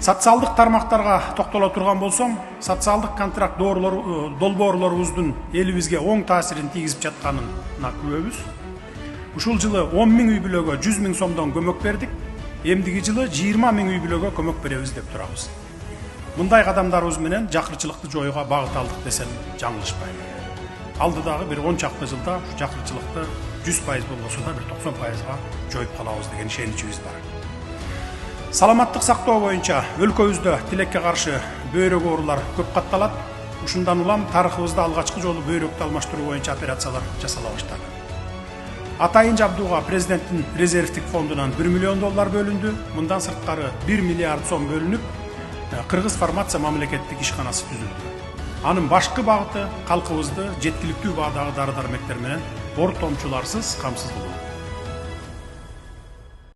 Социалдык тармактарга токтоло турган болсом, социалдык контракт долбоорлорубуздун элибизге оң таасирин тийгизип жатканына күбөбүз. Ушул жылы 10 миң үй бүлөгө 100 миң сомдон көмөк бердик. Эмдиги жылы 20 миң үй бүлөгө көмөк беребиз деп турабыз. Мындай кадамдарыбыз менен жакырчылыкты жоюуга багыт алдык десем жаңылышпайм. Алдыдагы бир 10 чакты жылда жакырчылыкты 100% болбосо да бир 90%га жоюп калабыз деген ишеничибиз бар. Саламаттык сактоо боюнча өлкөбүздө тилекке каршы бөйрөк оорулар көп катталат. Ушундан улам тарыхыбызда алгачкы жолу бөйрөктү алмаштыруу боюнча операциялар жасала баштады. Атайын жабдууга президенттин резервдик фондунан 1 миллион доллар бөлүндү. Мындан сырткары 1 миллиард сом бөлүнүп, Кыргыз фармация мамлекеттик ишканасы түзүлдү. Анын башкы багыты калкыбызды жеткиликтүү баадагы дары-дармектер менен ор томчуларсыз камсыз кылуу.